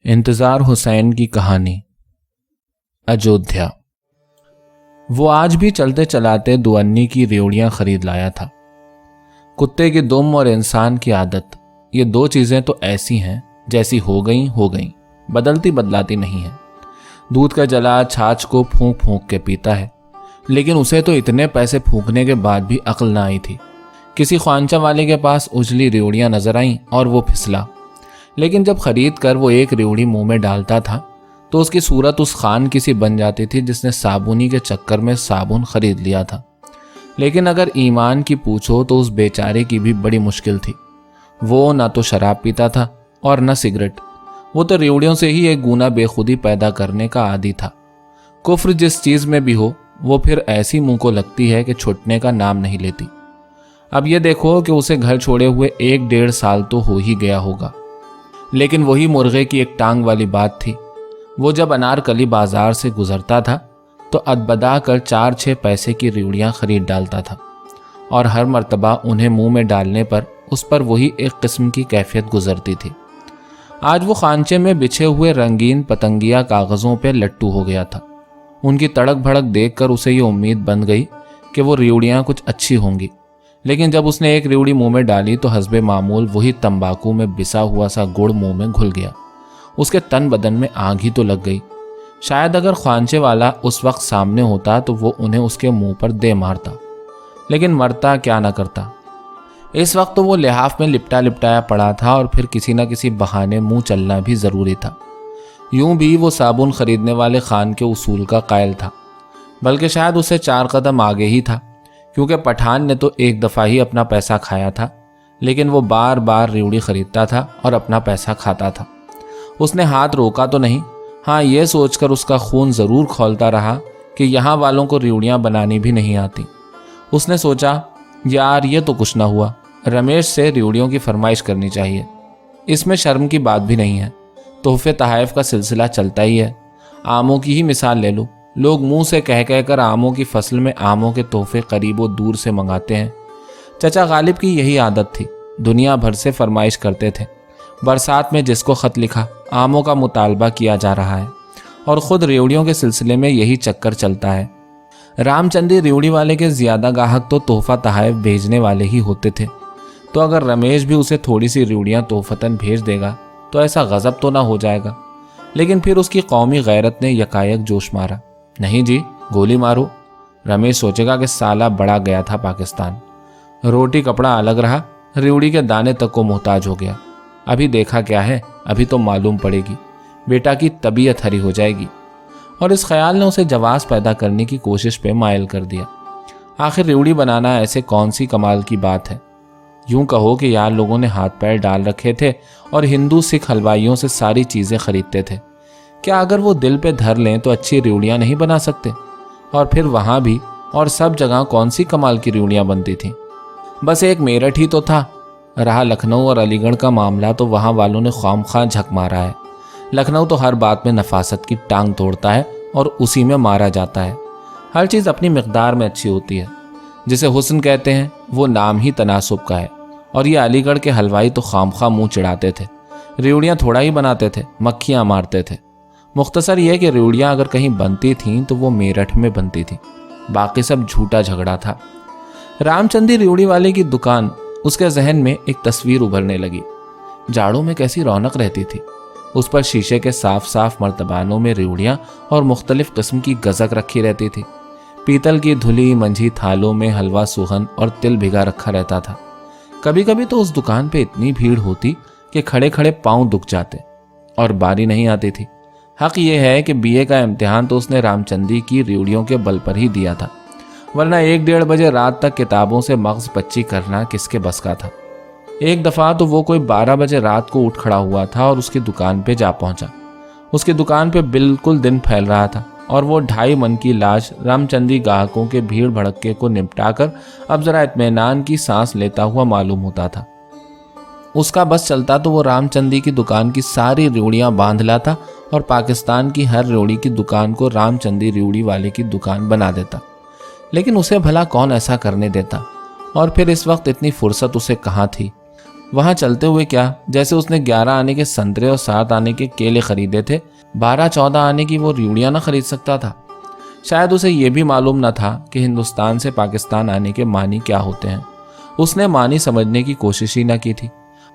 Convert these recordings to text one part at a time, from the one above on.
इंतजार हुसैन की कहानी। अयोध्या। वो आज भी चलते चलाते दुअन्नी की रेवड़ियां खरीद लाया था। कुत्ते की दुम और इंसान की आदत, ये दो चीजें तो ऐसी हैं जैसी हो गई, बदलती बदलाती नहीं है। दूध का जला छाछ को फूंक फूंक के पीता है, लेकिन उसे तो इतने पैसे फूंकने के बाद भी अक्ल ना आई थी। किसी ख्वांचा वाले के पास उजली रेवड़ियां नजर आईं और वो फिसला, लेकिन जब खरीद कर वो एक रेवड़ी मुंह में डालता था तो उसकी सूरत उस खान की सी बन जाती थी जिसने साबुनी के चक्कर में साबुन खरीद लिया था। लेकिन अगर ईमान की पूछो तो उस बेचारे की भी बड़ी मुश्किल थी। वो ना तो शराब पीता था और न सिगरेट। वो तो रेवड़ियों से ही एक गूना बेखुदी पैदा करने का आदी था। कुफ्र जिस चीज में भी हो वो फिर ऐसी मुंह को लगती है कि छुटने का नाम नहीं लेती। अब ये देखो कि उसे घर छोड़े हुए 1-1.5 साल तो हो ही गया होगा, लेकिन वही मुर्गे की एक टांग वाली बात थी। वो जब अनारकली बाजार से गुजरता था तो अदबदा कर 4-6 पैसे की रेवड़ियां खरीद डालता था, और हर मर्तबा उन्हें मुंह में डालने पर उस पर वही एक किस्म की कैफियत गुजरती थी। आज वो खांचे में बिछे हुए रंगीन पतंगिया कागजों पे लट्टू हो गया था। उनकी तड़क भड़क देखकर उसे ये उम्मीद बन गई कि वो रेवड़ियां कुछ अच्छी होंगी, लेकिन जब उसने एक रेवड़ी मुंह में डाली तो हस्बे मामूल वही तंबाकू में बिसा हुआ सा गुड़ मुंह में घुल गया। उसके तन बदन में आग ही तो लग गई। शायद अगर ख्वांचे वाला उस वक्त सामने होता तो वो उन्हें उसके मुंह पर दे मारता, लेकिन मरता क्या न करता। इस वक्त तो वो लिहाफ में लिपटा लिपटाया पड़ा था और फिर किसी न किसी बहाने मुंह चलना भी जरूरी था। यूं भी वो साबुन खरीदने वाले खान के उसूल का कायल था, बल्कि शायद उसे 4 कदम आगे ही था, क्योंकि पठान ने तो एक दफ़ा ही अपना पैसा खाया था, लेकिन वो बार बार रेवड़ी खरीदता था और अपना पैसा खाता था। उसने हाथ रोका तो नहीं। हाँ, ये सोचकर उसका खून ज़रूर खौलता रहा कि यहाँ वालों को रेवड़ियाँ बनानी भी नहीं आती। उसने सोचा, यार ये तो कुछ ना हुआ, रमेश से रेवड़ियों की फरमाइश करनी चाहिए। इसमें शर्म की बात भी नहीं है। तोहफे तहाइफ का सिलसिला चलता ही है। आमों की ही मिसाल ले लो। लोग मुंह से कह कर आमों की फसल में आमों के तोहफे करीबो दूर से मंगाते हैं। चचा गालिब की यही आदत थी। दुनिया भर से फरमाइश करते थे। बरसात में जिसको खत लिखा आमों का मुतालबा किया जा रहा है, और ख़ुद रेवड़ियों के सिलसिले में यही चक्कर चलता है। रामचंदी रेवड़ी वाले के ज़्यादा गाहक तो तोहफा तहाइफ भेजने वाले ही होते थे, तो अगर रमेश भी उसे थोड़ी सी रेवड़ियाँ तोहफतन भेज देगा तो ऐसा गज़ब तो ना हो जाएगा। लेकिन फिर उसकी कौमी गैरत ने यकायक जोश मारा। नहीं जी, गोली मारो। रमेश सोचेगा कि साला बड़ा गया था पाकिस्तान। रोटी कपड़ा अलग रहा, रेवड़ी के दाने तक को मोहताज हो गया। अभी देखा क्या है, अभी तो मालूम पड़ेगी, बेटा की तबीयत हरी हो जाएगी। और इस ख्याल ने उसे जवाब पैदा करने की कोशिश पे मायल कर दिया। आखिर रेवड़ी बनाना ऐसे कौन सी कमाल की बात है। यूं कहो कि यार लोगों ने हाथ पैर डाल रखे थे और हिंदू सिख हलवाइयों से सारी चीज़ें खरीदते थे। क्या अगर वो दिल पे धर लें तो अच्छी रेवड़ियाँ नहीं बना सकते? और फिर वहाँ भी और सब जगह कौन सी कमाल की रेवड़ियाँ बनती थीं? बस एक मेरठ ही तो था। रहा लखनऊ और अलीगढ़ का मामला तो वहाँ वालों ने ख्वामख्वाह झक मारा है। लखनऊ तो हर बात में नफासत की टांग तोड़ता है और उसी में मारा जाता है। हर चीज़ अपनी मिकदार में अच्छी होती है। जिसे हुस्न कहते हैं वो नाम ही तनासुब का है। और ये अलीगढ़ के हलवाई तो खामखा मुँह चिढ़ाते थे। रेवड़ियाँ थोड़ा ही बनाते थे, मक्खियाँ मारते थे। मुख्तसर यह कि रेवड़ियाँ अगर कहीं बनती थीं तो वो मेरठ में बनती थीं, बाकी सब झूठा झगड़ा था। रामचंदी रेवड़ी वाले की दुकान, उसके जहन में एक तस्वीर उभरने लगी। जाड़ों में कैसी रौनक रहती थी। उस पर शीशे के साफ साफ मर्तबानों में रेवड़ियाँ और मुख्तलिफ किस्म की गज़क रखी रहती थी। पीतल की धुली मंझी थालों में हलवा सुहन और तिल भिगा रखा रहता था। कभी कभी तो उस दुकान पे इतनी भीड़ होती कि खड़े खड़े पांव दुख जाते और बारी नहीं आती थी। हक ये है कि बीए का इम्तिहान तो उसने रामचंदी की रेवड़ियों के बल पर ही दिया था, वरना 1-1.5 बजे रात तक किताबों से मगज पच्ची करना किसके बस का था। एक दफ़ा तो वो कोई 12 बजे रात को उठ खड़ा हुआ था और उसकी दुकान पे जा पहुंचा। उसकी दुकान पे बिल्कुल दिन फैल रहा था और वो 2.5 मन की लाश रामचंदी ग्राहकों के भीड़ भड़के को निपटाकर अब जरा इत्मीनान की सांस लेता हुआ मालूम होता था। उसका बस चलता तो वो रामचंदी की दुकान की सारी रेवड़ियाँ बांध लाता और पाकिस्तान की हर रेवड़ी की दुकान को रामचंदी रेवड़ी वाले की दुकान बना देता। लेकिन उसे भला कौन ऐसा करने देता? और फिर इस वक्त इतनी फुर्सत उसे कहाँ थी? वहां चलते हुए क्या, जैसे उसने 11 आने के संतरे और 7 आने के केले खरीदे थे, 12-14 आने की वो रिवड़ियां ना खरीद सकता था। शायद उसे ये भी मालूम न था कि हिंदुस्तान से पाकिस्तान आने के मानी क्या होते हैं। उसने मानी समझने की कोशिश ही न की थी।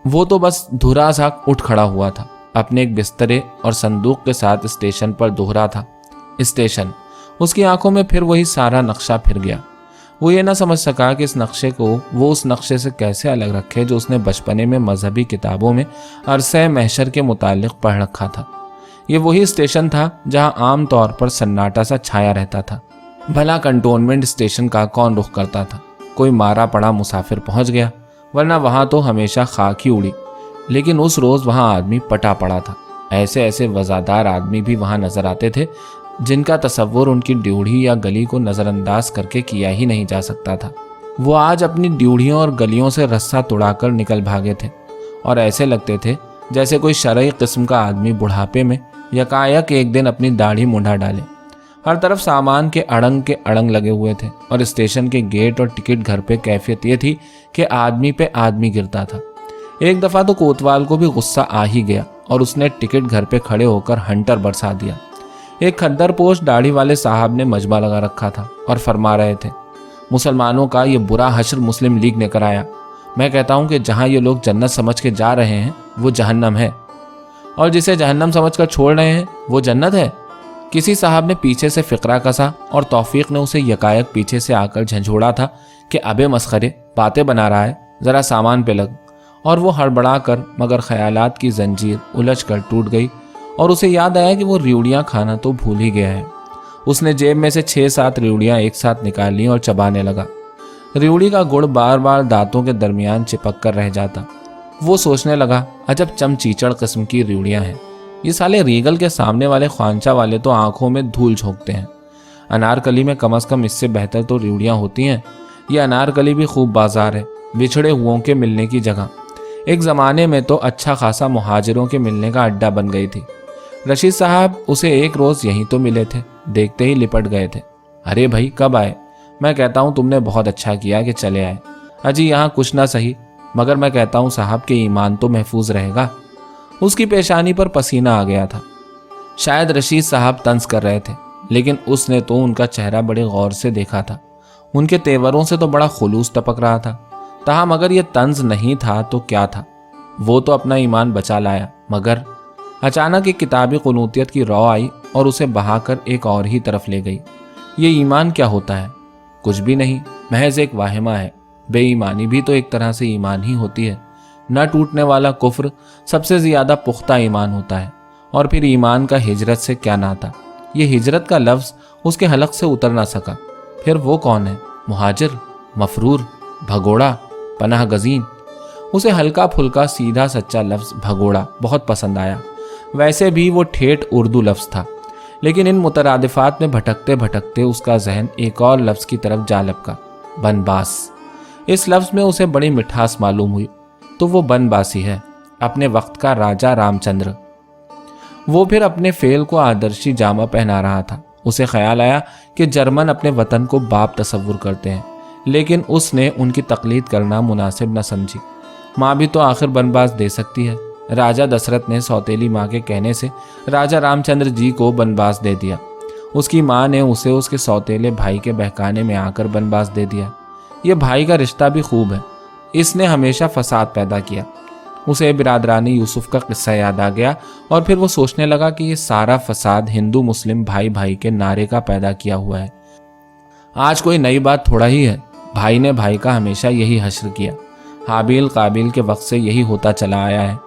वो तो बस धुरा सा उठ खड़ा हुआ था, अपने एक बिस्तरे और संदूक के साथ स्टेशन पर दोहरा था। स्टेशन, उसकी आंखों में फिर वही सारा नक्शा फिर गया। वो ये ना समझ सका कि इस नक्शे को वो उस नक्शे से कैसे अलग रखे जो उसने बचपने में मजहबी किताबों में अरसे महशर के मुतालिक पढ़ रखा था। ये वही स्टेशन था जहां आम तौर पर सन्नाटा सा छाया रहता था। भला कंटोनमेंट स्टेशन का कौन रुख करता था? कोई मारा पड़ा मुसाफिर पहुंच गया, वरना वहां तो हमेशा खाक ही उड़ी। लेकिन उस रोज वहां आदमी पटा पड़ा था। ऐसे ऐसे वजादार आदमी भी वहां नजर आते थे जिनका तसव्वुर उनकी ड्यूढ़ी या गली को नज़रअंदाज करके किया ही नहीं जा सकता था। वो आज अपनी ड्यूढ़ियों और गलियों से रस्सा तुड़ाकर निकल भागे थे और ऐसे लगते थे जैसे कोई शरई किस्म का आदमी बुढ़ापे में यकायक एक दिन अपनी दाढ़ी मुंडा डाले। हर तरफ सामान के अड़ंग लगे हुए थे और स्टेशन के गेट और टिकट घर पे कैफियत ये थी कि आदमी पे आदमी गिरता था। एक दफ़ा तो कोतवाल को भी गुस्सा आ ही गया और उसने टिकट घर पे खड़े होकर हंटर बरसा दिया। एक खद्दर पोश दाढ़ी वाले साहब ने मजबा लगा रखा था और फरमा रहे थे, मुसलमानों का ये बुरा हश्र मुस्लिम लीग ने कराया। मैं कहता हूँ कि जहाँ ये लोग जन्नत समझ के जा रहे हैं वो जहन्नम है, और जिसे जहन्नम समझकर छोड़ रहे हैं वो जन्नत है। किसी साहब ने पीछे से फिक्रा कसा और तौफीक ने उसे यकायक पीछे से आकर झंझोड़ा था कि अबे मस्खरे, बातें बना रहा है, ज़रा सामान पे लग। और वो हड़बड़ा कर, मगर ख्यालात की जंजीर उलझ कर टूट गई और उसे याद आया कि वो रिवड़ियाँ खाना तो भूल ही गया है। उसने जेब में से 6-7 रिवड़ियाँ एक साथ निकाल ली और चबाने लगा। रिवड़ी का गुड़ बार बार दांतों के दरमियान चिपक कर रह जाता। वो सोचने लगा, अजब चमचीचड़ किस्म की रिवड़ियाँ हैं। ये साले रीगल के सामने वाले ख्वांचा वाले तो आंखों में धूल झोंकते हैं। अनारकली में कम से कम इससे बेहतर तो रिवड़ियाँ होती हैं। ये अनारकली भी खूब बाजार है, बिछड़े हुओं के मिलने की जगह। एक ज़माने में तो अच्छा खासा मुहाजिरों के मिलने का अड्डा बन गई थी। रशीद साहब उसे एक रोज़ यहीं तो मिले थे, देखते ही लिपट गए थे। अरे भाई, कब आए? मैं कहता हूँ तुमने बहुत अच्छा किया कि चले आए। अजी यहाँ कुछ ना सही, मगर मैं कहता हूँ साहब के ईमान तो महफूज रहेगा। उसकी पेशानी पर पसीना आ गया था। शायद रशीद साहब तंज कर रहे थे, लेकिन उसने तो उनका चेहरा बड़े गौर से देखा था। उनके तेवरों से तो बड़ा खुलूस टपक रहा था। ताहम अगर ये तंज नहीं था तो क्या था? वो तो अपना ईमान बचा लाया, मगर अचानक एक किताबी क़ुनूतियत की रौ आई और उसे बहाकर एक और ही तरफ ले गई। ये ईमान क्या होता है? कुछ भी नहीं, महज एक वाहिमा है। बेईमानी भी तो एक तरह से ईमान ही होती है। न टूटने वाला कुफ्र सबसे ज़्यादा पुख्ता ईमान होता है। और फिर ईमान का हिजरत से क्या नाता? ये हिजरत का लफ्ज़ उसके हलक से उतर ना सका। फिर वो कौन है? मुहाजिर, मफरूर, भगोड़ा, पनाह गज़ीन। उसे हल्का फुल्का सीधा सच्चा लफ्ज़ भगोड़ा बहुत पसंद आया। वैसे भी वो ठेठ उर्दू लफ्ज़ था, लेकिन इन मुतरादिफात में भटकते भटकते उसका जहन एक और लफ्ज़ की तरफ जा लपका, बनबास। इस लफ्ज़ में उसे बड़ी मिठास मालूम हुई। तो वो बनबासी है, अपने वक्त का राजा रामचंद्र। वो फिर अपने फेल को आदर्शी जामा पहना रहा था। उसे ख्याल आया कि जर्मन अपने वतन को बाप तसव्वुर करते हैं, लेकिन उसने उनकी तकलीद करना मुनासिब न समझी। माँ भी तो आखिर बनबास दे सकती है। राजा दशरथ ने सौतेली माँ के कहने से राजा रामचंद्र जी को बनबास दे दिया। उसकी माँ ने उसे उसके सौतेले भाई के बहकाने में आकर बनबास दे दिया। ये भाई का रिश्ता भी खूब है, इसने हमेशा फसाद पैदा किया। उसे बिरादरानी यूसुफ का किस्सा याद आ गया और फिर वो सोचने लगा कि ये सारा फसाद हिंदू मुस्लिम भाई भाई के नारे का पैदा किया हुआ है। आज कोई नई बात थोड़ा ही है। भाई ने भाई का हमेशा यही हश्र किया। हाबिल काबिल के वक्त से यही होता चला आया है।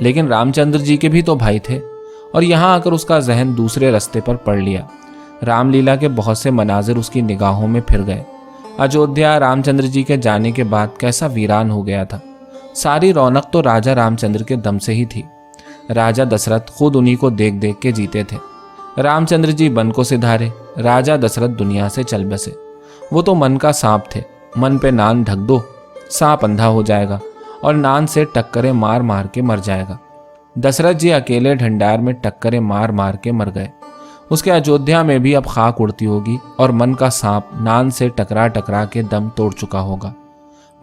लेकिन रामचंद्र जी के भी तो भाई थे, और यहाँ आकर उसका जहन दूसरे रास्ते पर पड़ लिया। रामलीला के बहुत से मनाजिर उसकी निगाहों में फिर गए। अयोध्या रामचंद्र जी के जाने के बाद कैसा वीरान हो गया था। सारी रौनक तो राजा रामचंद्र के दम से ही थी। राजा दशरथ खुद उन्हीं को देख देख के जीते थे। रामचंद्र जी बन को सिधारे, राजा दशरथ दुनिया से चल बसे। वो तो मन का सांप थे। मन पे नान ढक दो, सांप अंधा हो जाएगा और नान से टक्करें मार मार के मर जाएगा। दशरथ जी अकेले ढंडार में टक्करें मार मार के मर गए। उसके अयोध्या में भी अब खाक उड़ती होगी और मन का सांप नान से टकरा टकरा के दम तोड़ चुका होगा।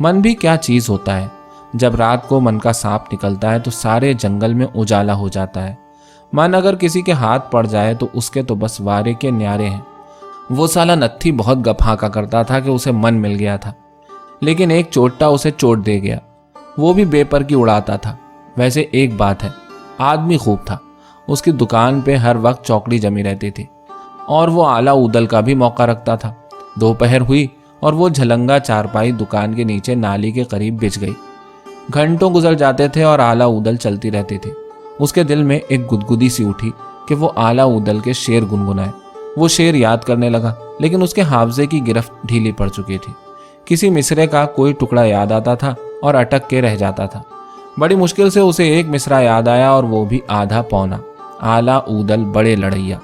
मन भी क्या चीज़ होता है? जब रात को मन का सांप निकलता है तो सारे जंगल में उजाला हो जाता है। मन अगर किसी के हाथ पड़ जाए तो उसके तो बस वारे के न्यारे हैं। वो साला नत्थी बहुत गफाका करता था कि उसे मन मिल गया था, लेकिन एक चोटा उसे चोट दे गया, वो भी बेपर की उड़ाता था। वैसे एक बात है, आदमी खूब था। उसकी दुकान पे हर वक्त चौकड़ी जमी रहती थी और वो आला उदल का भी मौका रखता था। दोपहर हुई और वो झलंगा चारपाई दुकान के नीचे नाली के करीब बिछ गई। घंटों गुजर जाते थे और आला उदल चलती रहती थी। उसके दिल में एक गुदगुदी सी उठी कि वो आला उदल के शेर गुनगुनाए। वो शेर याद करने लगा, लेकिन उसके हाफजे की गिरफ्त ढीली पड़ चुकी थी। किसी मिसरे का कोई टुकड़ा याद आता था और अटक के रह जाता था। बड़ी मुश्किल से उसे एक मिसरा याद आया, और वो भी आधा पौना। आला उदल बड़े लड़ैया।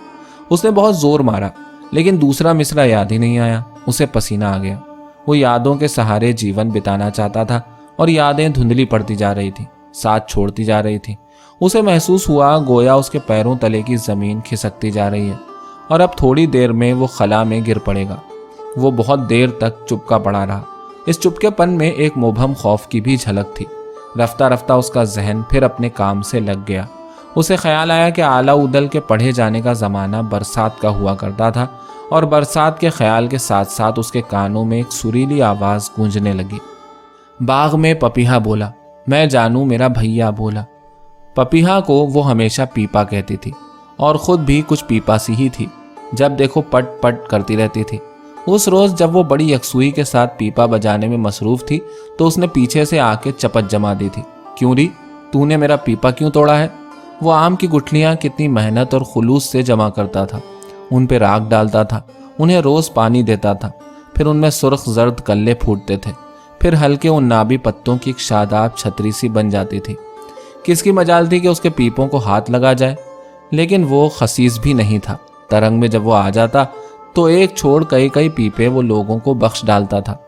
उसने बहुत जोर मारा, लेकिन दूसरा मिसरा याद ही नहीं आया। उसे पसीना आ गया। वो यादों के सहारे जीवन बिताना चाहता था और यादें धुंधली पड़ती जा रही थी, साथ छोड़ती जा रही थी। उसे महसूस हुआ गोया उसके पैरों तले की जमीन खिसकती जा रही है और अब थोड़ी देर में वो खला में गिर पड़ेगा। वो बहुत देर तक चुपका पड़ा रहा। इस चुपकेपन में एक मुबहम खौफ की भी झलक थी। रफ्ता रफ्ता उसका जहन फिर अपने काम से लग गया। उसे ख्याल आया कि आला उदल के पढ़े जाने का ज़माना बरसात का हुआ करता था, और बरसात के ख्याल के साथ साथ उसके कानों में एक सुरीली आवाज़ गूंजने लगी। बाग में पपीहा बोला, मैं जानू मेरा भैया बोला। पपीहा को वो हमेशा पीपा कहती थी और ख़ुद भी कुछ पीपा सी ही थी। जब देखो पट पट करती रहती थी। उस रोज़ जब वो बड़ी यकसुई के साथ पीपा बजाने में मसरूफ़ थी तो उसने पीछे से आके चपत जमा दी थी। क्यों री, तूने मेरा पीपा क्यों तोड़ा है? वो आम की गुठलियाँ कितनी मेहनत और खुलूस से जमा करता था। उन पे राख डालता था, उन्हें रोज़ पानी देता था। फिर उनमें सुर्ख जर्द कल्ले फूटते थे। फिर हल्के उन्नाबी पत्तों की एक शादाब छतरी सी बन जाती थी। किसकी मजाल थी कि उसके पीपों को हाथ लगा जाए, लेकिन वो खसीस भी नहीं था। तरंग में जब वो आ जाता तो एक छोड़ कई कई पीपे वो लोगों को बख्श डालता था।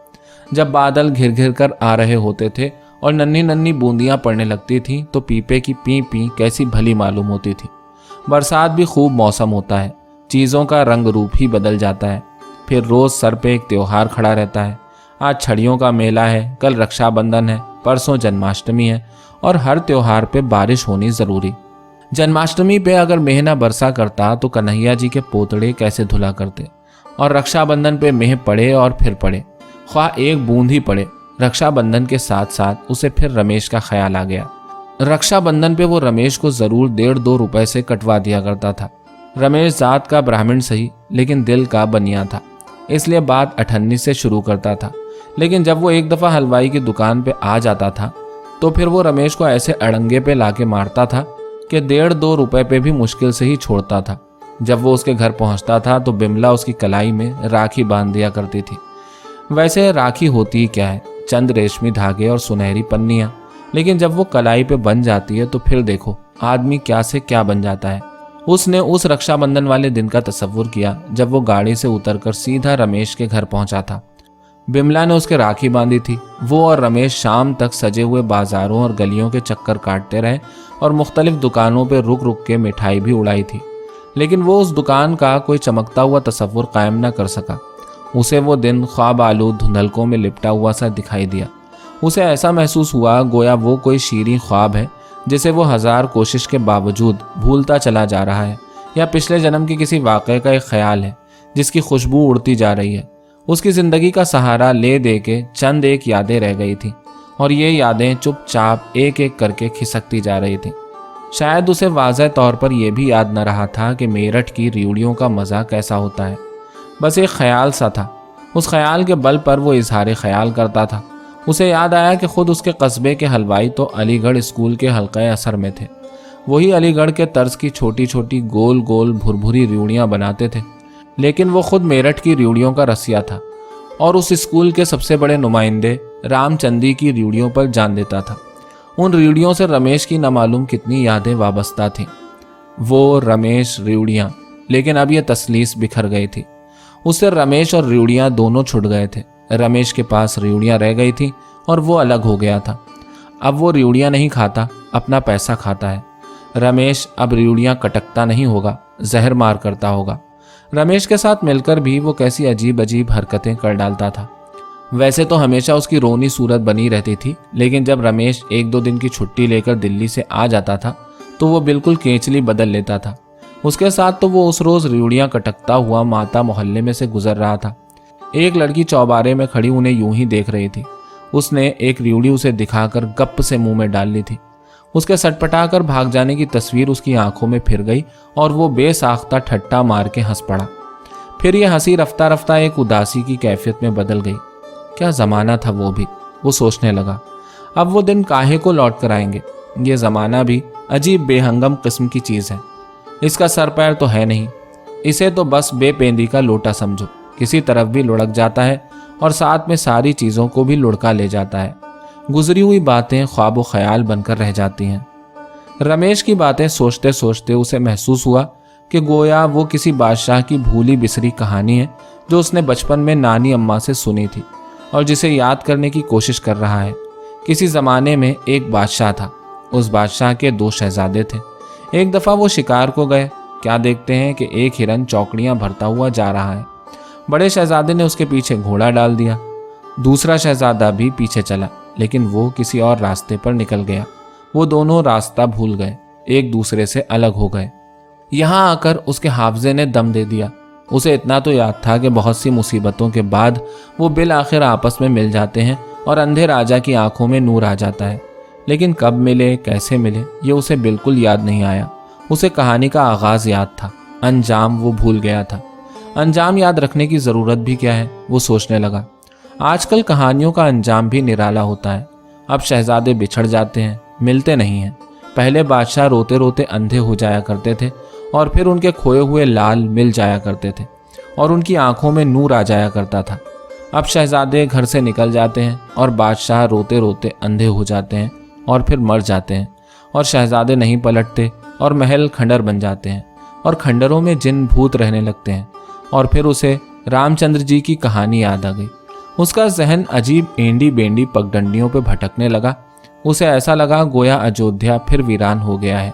जब बादल घिर घिर कर आ रहे होते थे और नन्ही नन्ही बूंदियां पड़ने लगती थीं तो पीपे की पी पी कैसी भली मालूम होती थी। बरसात भी खूब मौसम होता है, चीज़ों का रंग रूप ही बदल जाता है। फिर रोज़ सर पे एक त्योहार खड़ा रहता है। आज छड़ियों का मेला है, कल रक्षाबंधन है, परसों जन्माष्टमी है, और हर त्योहार पे बारिश होनी ज़रूरी। जन्माष्टमी पे अगर मेह न बरसा करता तो कन्हैया जी के पोतड़े कैसे धुला करते, और रक्षाबंधन पे मेह पड़े और फिर पड़े, ख्वाह एक बूंद ही पड़े। रक्षाबंधन के साथ साथ उसे फिर रमेश का ख्याल आ गया। रक्षाबंधन पे वो रमेश को ज़रूर 1.5-2 रुपए से कटवा दिया करता था। रमेश जात का ब्राह्मण सही, लेकिन दिल का बनिया था, इसलिए बात अठन्नी से शुरू करता था। लेकिन जब वो एक दफ़ा हलवाई की दुकान पे आ जाता था तो फिर वो रमेश को ऐसे अड़ंगे पे लाके मारता था कि 1.5-2 रुपए पे भी मुश्किल से ही छोड़ता था। जब वो उसके घर पहुंचता था तो बिमला उसकी कलाई में राखी बांध दिया करती थी। वैसे राखी होती ही क्या है, चंद रेशमी धागे और सुनहरी पन्नियाँ, लेकिन जब वो कलाई पे बन जाती है तो फिर देखो आदमी क्या से क्या बन जाता है। उसने उस रक्षाबंधन वाले दिन का तसव्वुर किया जब वो गाड़ी से उतरकर सीधा रमेश के घर पहुंचा था। बिमला ने उसके राखी बांधी थी। वो और रमेश शाम तक सजे हुए बाजारों और गलियों के चक्कर काटते रहे और मुख्तलिफ दुकानों पर रुक रुक के मिठाई भी उड़ाई थी, लेकिन वो उस दुकान का कोई चमकता हुआ तसव्वुर कायम न कर सका। उसे वो दिन ख्वाब आलूद धुंधलकों में लिपटा हुआ सा दिखाई दिया। उसे ऐसा महसूस हुआ गोया वो कोई शीरीं ख्वाब है जिसे वो 1000 कोशिश के बावजूद भूलता चला जा रहा है, या पिछले जन्म के किसी वाक़े का एक ख्याल है जिसकी खुशबू उड़ती जा रही है। उसकी ज़िंदगी का सहारा ले दे के चंद एक यादें रह गई थी, और ये यादें चुपचाप एक एक करके खिसकती जा रही थीं। शायद उसे वाज़ह तौर पर यह भी याद न रहा था कि मेरठ की रियोड़ियों का मज़ा कैसा होता है। बस एक ख्याल सा था। उस ख्याल के बल पर वो इजहार ख्याल करता था। उसे याद आया कि खुद उसके कस्बे के हलवाई तो अलीगढ़ स्कूल के हल्क़े असर में थे। वही अलीगढ़ के तर्ज की छोटी छोटी गोल गोल भुरभुरी रियोड़ियाँ बनाते थे, लेकिन वो खुद मेरठ की रियोड़ियों का रसिया था और उस स्कूल के सबसे बड़े नुमाइंदे रामचंदी की रियोड़ियों पर जान देता था। उन रियोड़ियों से रमेश की न मालूम कितनी यादें वाबस्ता थीं। वो रमेश रियोड़ियाँ, लेकिन अब यह तसलीस बिखर गई थी। उससे रमेश और रियोड़ियाँ दोनों छुट गए थे। रमेश के पास रियोड़ियाँ रह गई थी और वो अलग हो गया था। अब वो रियोड़ियाँ नहीं खाता, अपना पैसा खाता है। रमेश अब रियोड़ियाँ कटकता नहीं होगा, जहर मार करता होगा। रमेश के साथ मिलकर भी वो कैसी अजीब अजीब हरकतें कर डालता था। वैसे तो हमेशा उसकी रोनी सूरत बनी रहती थी, लेकिन जब रमेश 1-2 दिन की छुट्टी लेकर दिल्ली से आ जाता था तो वो बिल्कुल केचली बदल लेता था। उसके साथ तो वो उस रोज रिवड़ियां कटकता हुआ माता मोहल्ले में से गुजर रहा था। एक लड़की चौबारे में खड़ी उन्हें यूं ही देख रही थी। उसने एक रिवड़ी उसे दिखाकर गप से मुंह में डाल ली थी। उसके सटपटा कर भाग जाने की तस्वीर उसकी आंखों में फिर गई और वो बेसाख्ता ठट्टा मार के हंस पड़ा। फिर यह हंसी रफ्ता रफ्ता एक उदासी की कैफियत में बदल गई। क्या जमाना था वो भी, वो सोचने लगा। अब वो दिन काहे को लौट कर आएंगे। ये जमाना भी अजीब बेहंगम किस्म की चीज है। इसका सर पैर तो है नहीं, इसे तो बस बेपेंदी का लोटा समझो। किसी तरफ भी लुढ़क जाता है और साथ में सारी चीजों को भी लुढ़का ले जाता है। गुजरी हुई बातें ख्वाब व ख्याल बनकर रह जाती हैं। रमेश की बातें सोचते सोचते उसे महसूस हुआ कि गोया वो किसी बादशाह की भूली बिसरी कहानी है जो उसने बचपन में नानी अम्मा से सुनी थी और जिसे याद करने की कोशिश कर रहा है। किसी जमाने में एक बादशाह था। उस बादशाह के 2 शहजादे थे। एक दफा वो शिकार को गए। क्या देखते हैं कि एक हिरन चौकड़ियां भरता हुआ जा रहा है। बड़े शहजादे ने उसके पीछे घोड़ा डाल दिया। दूसरा शहजादा भी पीछे चला, लेकिन वो किसी और रास्ते पर निकल गया। वो दोनों रास्ता भूल गए, एक दूसरे से अलग हो गए। यहाँ आकर उसके हाफजे ने दम दे दिया। उसे इतना तो याद था कि बहुत सी मुसीबतों के बाद वो बिल आखिर आपस में मिल जाते हैं और अंधे राजा की आंखों में नूर आ जाता है। लेकिन कब मिले, कैसे मिले, ये उसे बिल्कुल याद नहीं आया। उसे कहानी का आगाज याद था, अंजाम वो भूल गया था। अंजाम याद रखने की ज़रूरत भी क्या है, वो सोचने लगा। आजकल कहानियों का अंजाम भी निराला होता है। अब शहजादे बिछड़ जाते हैं, मिलते नहीं हैं। पहले बादशाह रोते रोते अंधे हो जाया करते थे और फिर उनके खोए हुए लाल मिल जाया करते थे और उनकी आंखों में नूर आ जाया करता था। अब शहजादे घर से निकल जाते हैं और बादशाह रोते रोते अंधे हो जाते हैं और फिर मर जाते हैं और शहजादे नहीं पलटते और महल खंडर बन जाते हैं और खंडरों में जिन भूत रहने लगते हैं। और फिर उसे रामचंद्र जी की कहानी याद आ गई। उसका जहन अजीब एंडी बेंडी पगडंडियों पे भटकने लगा। उसे ऐसा लगा गोया अयोध्या फिर वीरान हो गया है।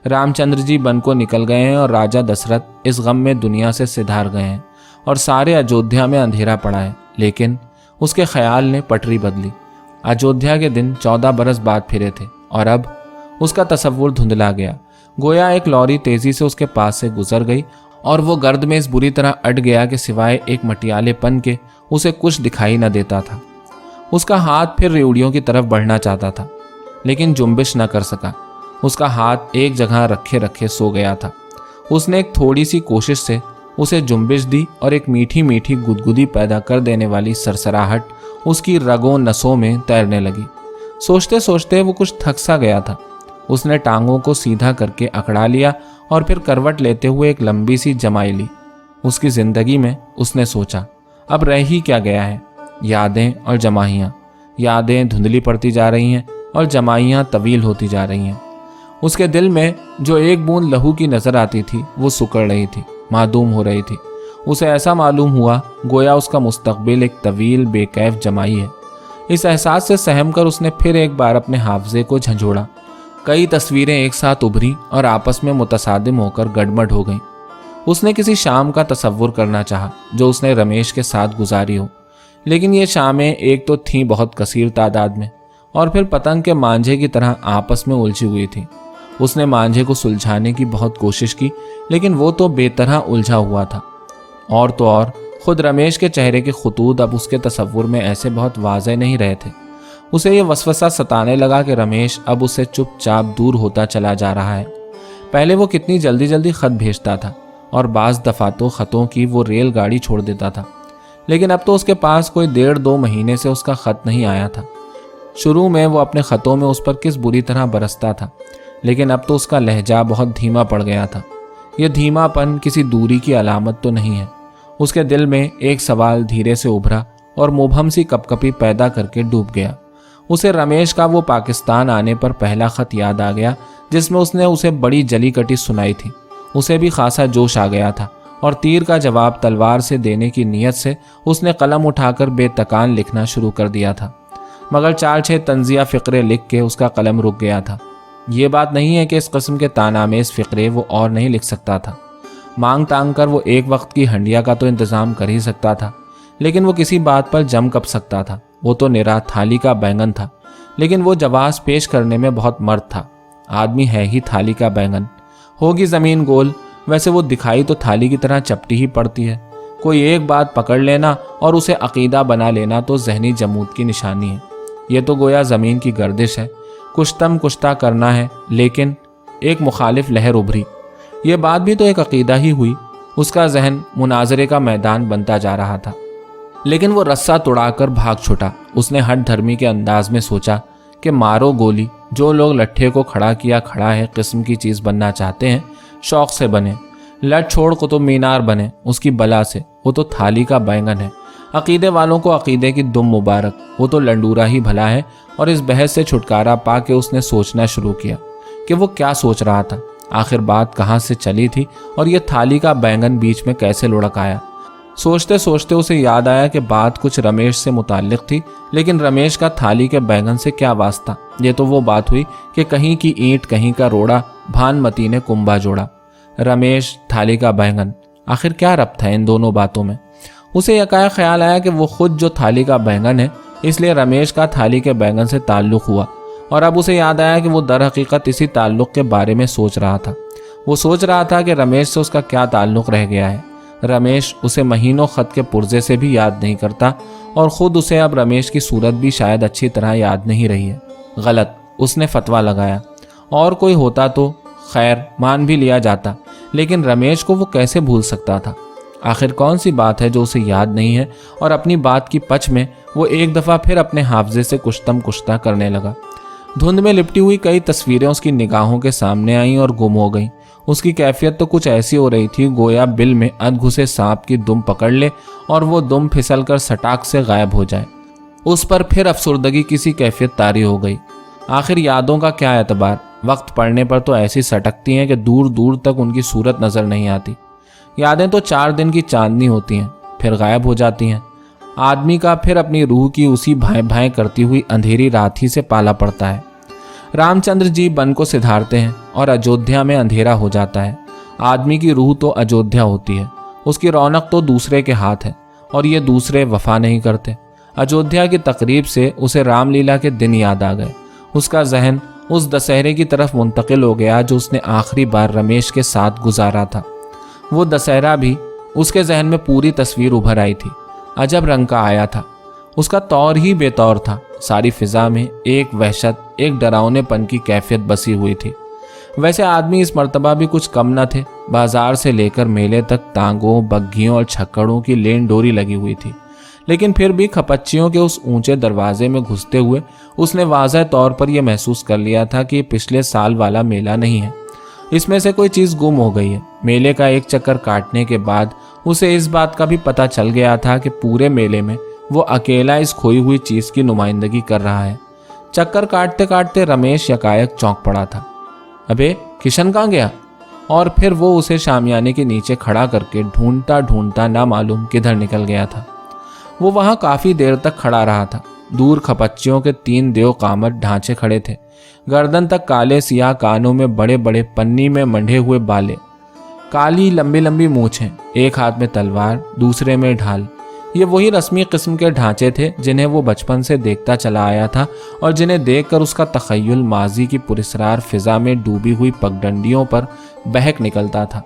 रामचंद्र जी बन को निकल गए हैं और राजा दशरथ इस गम में दुनिया से सिधार गए हैं और सारे अयोध्या में अंधेरा पड़ा है। लेकिन उसके ख्याल ने पटरी बदली। अयोध्या के दिन 14 बरस बाद फिरे थे और अब उसका तसव्वुर धुंधला गया। गोया एक लॉरी तेजी से उसके पास से गुजर गई और वो गर्द में इस बुरी तरह अट गया कि सिवाय एक मटियालेपन के उसे कुछ दिखाई न देता था। उसका हाथ फिर रेवड़ियों की तरफ बढ़ना चाहता था, लेकिन जुम्बिश न कर सका। उसका हाथ एक जगह रखे रखे सो गया था। उसने एक थोड़ी सी कोशिश से उसे जुम्बिश दी और एक मीठी मीठी गुदगुदी पैदा कर देने वाली सरसराहट उसकी रगों नसों में तैरने लगी। सोचते सोचते वो कुछ थक सा गया था। उसने टांगों को सीधा करके अकड़ा लिया और फिर करवट लेते हुए एक लंबी सी जमाई ली। उसकी जिंदगी में उसने सोचा, अब रह ही क्या गया है। यादें और जमाइयाँ। यादें धुंधली पड़ती जा रही हैं और जमाइयाँ तवील होती जा रही हैं। उसके दिल में जो एक बूंद लहू की नजर आती थी वो सुकड़ रही थी, मादूम हो रही थी। उसे ऐसा मालूम हुआ गोया उसका मुस्तकबिल एक तवील बेकैफ जमाई है। इस एहसास से सहम कर उसने फिर एक बार अपने हाफजे को झंझोड़ा। कई तस्वीरें एक साथ उभरी और आपस में मुतसादिम होकर गड़बड़ हो गईं। उसने किसी शाम का तसव्वुर करना चाहा जो उसने रमेश के साथ गुजारी हो, लेकिन ये शामें एक तो थीं बहुत कसीर तादाद में और फिर पतंग के मांझे की तरह आपस में उलझी हुई थी। उसने मांझे को सुलझाने की बहुत कोशिश की, लेकिन वो तो बेतरह उलझा हुआ था। और तो और खुद रमेश के चेहरे के खुतूत अब उसके तसव्वुर में ऐसे बहुत वाज़ेह नहीं रहे थे। उसे ये वसवसा सताने लगा कि रमेश अब उससे चुपचाप दूर होता चला जा रहा है। पहले वो कितनी जल्दी जल्दी खत भेजता था और बाज़ दफ़ा तो ख़तों की वो रेलगाड़ी छोड़ देता था, लेकिन अब तो उसके पास कोई 1.5-2 महीने से उसका ख़त नहीं आया था। शुरू में वो अपने ख़तों में उस पर किस बुरी तरह बरसता था, लेकिन अब तो उसका लहजा बहुत धीमा पड़ गया था। यह धीमापन किसी दूरी की अलामत तो नहीं है। उसके दिल में एक सवाल धीरे से उभरा और मुबहम सी कपकपी पैदा करके डूब गया। उसे रमेश का वो पाकिस्तान आने पर पहला ख़त याद आ गया जिसमें उसने उसे बड़ी जली कटी सुनाई थी। उसे भी खासा जोश आ गया था और तीर का जवाब तलवार से देने की नीयत से उसने कलम उठाकर बेतकान लिखना शुरू कर दिया था। मगर 4-6 तंजिया फ़िक्रे लिख के उसका कलम रुक गया था। ये बात नहीं है कि इस किस्म के तानामेज़ फ़िक्रे वो और नहीं लिख सकता था। मांग तांग कर वो एक वक्त की हंडिया का तो इंतज़ाम कर ही सकता था, लेकिन वो किसी बात पर जम कब सकता था। वो तो निरा थाली का बैंगन था, लेकिन वो जवाब पेश करने में बहुत मर्द था। आदमी है ही थाली का बैंगन, होगी जमीन गोल, वैसे वो दिखाई तो थाली की तरह चपटी ही पड़ती है। कोई एक बात पकड़ लेना और उसे अकीदा बना लेना तो जहनी जमूद की निशानी है। ये तो गोया ज़मीन की गर्दिश है, कुश्तम कुश्ता करना है। लेकिन एक मुखालिफ लहर उभरी। ये बात भी तो एक अकीदा ही हुई। उसका जहन मुनाजरे का मैदान बनता जा रहा था, लेकिन वो रस्सा तुड़ाकर भाग छुटा। उसने हठ धर्मी के अंदाज में सोचा कि मारो गोली, जो लोग लट्ठे को खड़ा किया खड़ा है किस्म की चीज़ बनना चाहते हैं, शौक से बने। लट छोड़ कुतुब मीनार बने उसकी बला से। वो तो थाली का बैंगन है। अकीदे वालों को अकीदे की दुम मुबारक, वो तो लंडूरा ही भला है। और इस बहस से छुटकारा पा के उसने सोचना शुरू किया कि वो क्या सोच रहा था, आखिर बात कहाँ से चली थी और ये थाली का बैंगन बीच में कैसे लुढ़क आया। सोचते सोचते उसे याद आया कि बात कुछ रमेश से मुताल्लिक थी, लेकिन रमेश का थाली के बैंगन से क्या वास्ता। ये तो वो बात हुई कि कहीं की ईंट कहीं का रोड़ा, भानमती ने कुंभा जोड़ा। रमेश, थाली का बैंगन, आखिर क्या रब्त है इन दोनों बातों में। उसे यकायक ख्याल आया कि वो खुद जो थाली का बैंगन है, इसलिए रमेश का थाली के बैंगन से ताल्लुक हुआ। और अब उसे याद आया कि वो दर हकीकत इसी ताल्लुक के बारे में सोच रहा था। वो सोच रहा था कि रमेश से उसका क्या ताल्लुक रह गया है। रमेश उसे महीनों खत के पुर्जे से भी याद नहीं करता और ख़ुद उसे अब रमेश की सूरत भी शायद अच्छी तरह याद नहीं रही है। गलत, उसने फतवा लगाया। और कोई होता तो खैर मान भी लिया जाता, लेकिन रमेश को वो कैसे भूल सकता था। आखिर कौन सी बात है जो उसे याद नहीं है। और अपनी बात की पच में वो एक दफ़ा फिर अपने हाफजे से कुश्तम कुश्ता करने लगा। धुंध में लिपटी हुई कई तस्वीरें उसकी निगाहों के सामने आईं और गुम हो गईं। उसकी कैफियत तो कुछ ऐसी हो रही थी गोया बिल में अधघुसे सांप की दुम पकड़ ले और वो दुम फिसल कर सटाक से गायब हो जाए। उस पर फिर अफसुर्दगी किसी कैफियत तारी हो गई। आखिर यादों का क्या एतबार, वक्त पड़ने पर तो ऐसी सटकती हैं कि दूर दूर तक उनकी सूरत नज़र नहीं आती। यादें तो 4 दिन की चांदनी होती हैं, फिर गायब हो जाती हैं। आदमी का फिर अपनी रूह की उसी भाएं भाएं करती हुई अंधेरी रात ही से पाला पड़ता है। रामचंद्र जी बन को सिधारते हैं और अयोध्या में अंधेरा हो जाता है। आदमी की रूह तो अयोध्या होती है, उसकी रौनक तो दूसरे के हाथ है और ये दूसरे वफा नहीं करते। अयोध्या की तकरीब से उसे रामलीला के दिन याद आ गए। उसका जहन उस दशहरे की तरफ मुंतकिल हो गया जो उसने आखिरी बार रमेश के साथ गुजारा था। वो दशहरा भी उसके जहन में पूरी तस्वीर उभर आई थी। अजब रंग का आया था, उसका तौर ही बेतौर था। सारी फिजा में एक वहशत, एक डरावनेपन की कैफियत बसी हुई थी। वैसे आदमी इस मर्तबा भी कुछ कम न थे। बाजार से लेकर मेले तक तांगों, बग्घियों और छक्कड़ों की लेन डोरी लगी हुई थी, लेकिन फिर भी खपच्चियों के उस ऊंचे दरवाजे में घुसते हुए उसने वाज़ह तौर पर यह महसूस कर लिया था कि पिछले साल वाला मेला नहीं है। इसमें से कोई चीज़ गुम हो गई है। मेले का एक चक्कर काटने के बाद उसे इस बात का भी पता चल गया था कि पूरे मेले में वो अकेला इस खोई हुई चीज़ की नुमाइंदगी कर रहा है। चक्कर काटते काटते रमेश यकायक चौंक पड़ा था। अबे किशन कहाँ गया? और फिर वो उसे शामियाने के नीचे खड़ा करके ढूंढता ढूंढता ना मालूम किधर निकल गया था। वो वहाँ काफ़ी देर तक खड़ा रहा था। दूर खपच्चियों के 3 देव कामत ढांचे खड़े थे, गर्दन तक काले सियाह, कानों में बड़े बड़े पन्नी में मंढे हुए बाले, काली लंबी लंबी मूंछें, एक हाथ में तलवार दूसरे में ढाल। ये वही रस्मी किस्म के ढांचे थे जिन्हें वो बचपन से देखता चला आया था और जिन्हें देखकर उसका तखय्युल माजी की पुरस्रार फिजा में डूबी हुई पगडंडियों पर बहक निकलता था।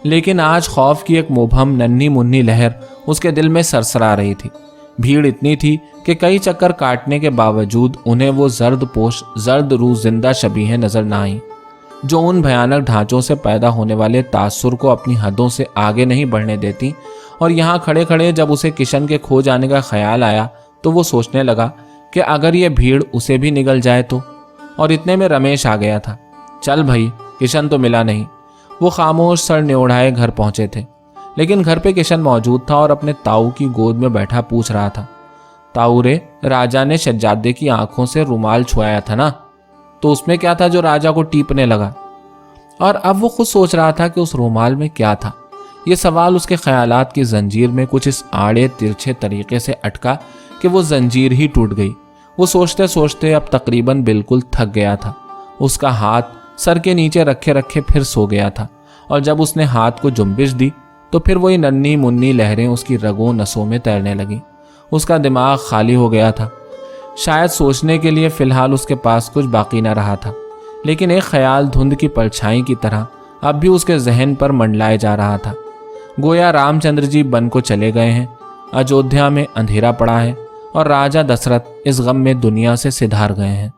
लेकिन आज खौफ की एक मुबहम नन्ही मुन्नी लहर उसके दिल में सरसरा रही थी। भीड़ इतनी थी कि कई चक्कर काटने के बावजूद उन्हें वो जर्द पोश, जर्द रूह जिंदा शबीहें नजर न आईं, जो उन भयानक ढांचों से पैदा होने वाले तासुर को अपनी हदों से आगे नहीं बढ़ने देती। और यहाँ खड़े खड़े जब उसे किशन के खो जाने का ख्याल आया तो वो सोचने लगा कि अगर ये भीड़ उसे भी निगल जाए तो। और इतने में रमेश आ गया था। चल भाई, किशन तो मिला नहीं। वो खामोश सर न्योढ़ाए घर पहुंचे थे, लेकिन घर पे किशन मौजूद था और अपने ताऊ की गोद में बैठा पूछ रहा था, ताऊ रे, राजा ने शहजादे की आंखों से रुमाल छुआया था ना, तो उसमें क्या था जो राजा को टीपने लगा? और अब वो खुद सोच रहा था कि उस रुमाल में क्या था। ये सवाल उसके ख्यालात की जंजीर में कुछ इस आड़े तिरछे तरीके से अटका कि वो जंजीर ही टूट गई। वो सोचते सोचते अब तकरीबन बिल्कुल थक गया था। उसका हाथ सर के नीचे रखे रखे फिर सो गया था और जब उसने हाथ को जुम्बिश दी तो फिर वही नन्ही मुन्नी लहरें उसकी रगों नसों में तैरने लगी। उसका दिमाग खाली हो गया था। शायद सोचने के लिए फिलहाल उसके पास कुछ बाकी न रहा था, लेकिन एक ख्याल धुंध की परछाई की तरह अब भी उसके जहन पर मंडलाए जा रहा था। गोया रामचंद्र जी वन को चले गए हैं, अयोध्या में अंधेरा पड़ा है और राजा दशरथ इस गम में दुनिया से सिधार गए हैं।